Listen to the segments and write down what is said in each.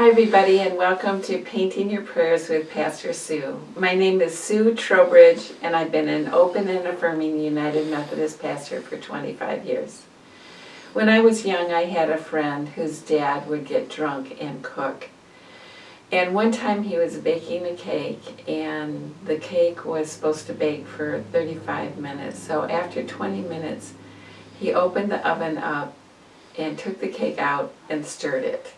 Hi everybody, and welcome to Painting Your Prayers with Pastor Sue. My name is Sue Trowbridge, and I've been an open and affirming United Methodist pastor for 25 years. When I was young, I had a friend whose dad would get drunk and cook. And one time he was baking a cake, and the cake was supposed to bake for 35 minutes. So after 20 minutes, he opened the oven up and took the cake out and stirred it.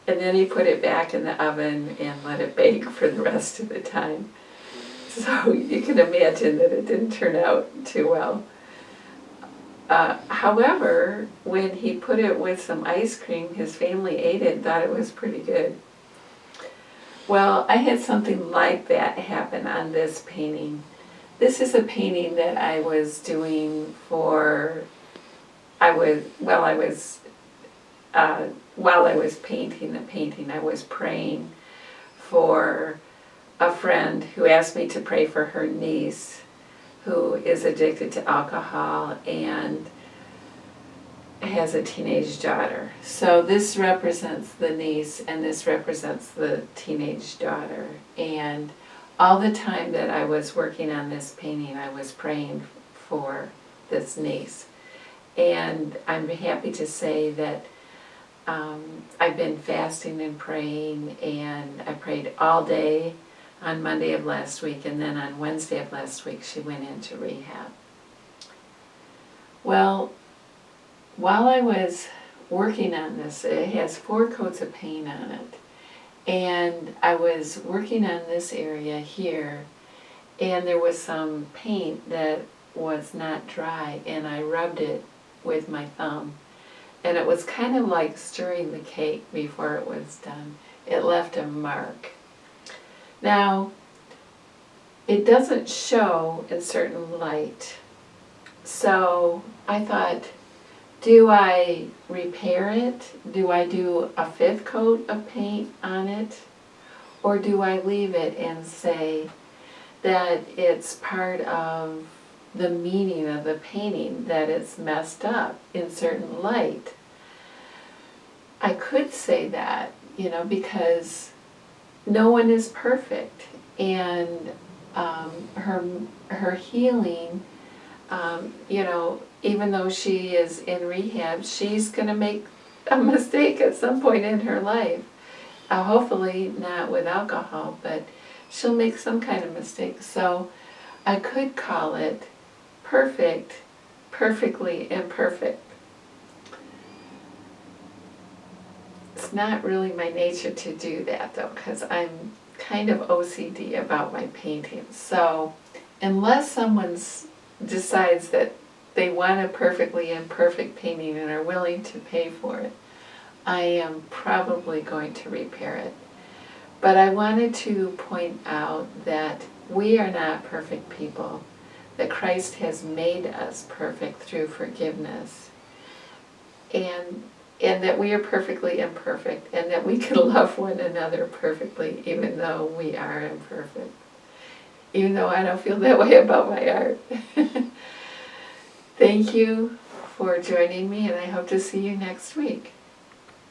And then he put it back in the oven and let it bake for the rest of the time. So you can imagine that it didn't turn out too well. However, when he put it with some ice cream, his family ate it and thought it was pretty good. Well, I had something like that happen on this painting. This is a painting that I was doing while I was painting the painting, I was praying for a friend who asked me to pray for her niece who is addicted to alcohol and has a teenage daughter. So this represents the niece and this represents the teenage daughter. And all the time that I was working on this painting, I was praying for this niece. And I'm happy to say that I've been fasting and praying, and I prayed all day on Monday of last week, and then on Wednesday of last week she went into rehab. Well, while I was working on this, it has 4 coats of paint on it, and I was working on this area here, and there was some paint that was not dry, and I rubbed it with my thumb. And it was kind of like stirring the cake before it was done. It left a mark. Now, it doesn't show in certain light. So I thought, do I repair it? Do I do a 5th coat of paint on it? Or do I leave it and say that it's part of the meaning of the painting, that it's messed up in certain light? I could say that, because no one is perfect, and her healing, even though she is in rehab, she's going to make a mistake at some point in her life. Hopefully not with alcohol, but she'll make some kind of mistake. So I could call it perfect, perfectly imperfect. It's not really my nature to do that though, because I'm kind of OCD about my paintings. So unless someone decides that they want a perfectly imperfect painting and are willing to pay for it, I am probably going to repair it. But I wanted to point out that we are not perfect people, that Christ has made us perfect through forgiveness, and that we are perfectly imperfect, and that we can love one another perfectly even though we are imperfect. Even though I don't feel that way about my art. Thank you for joining me, and I hope to see you next week.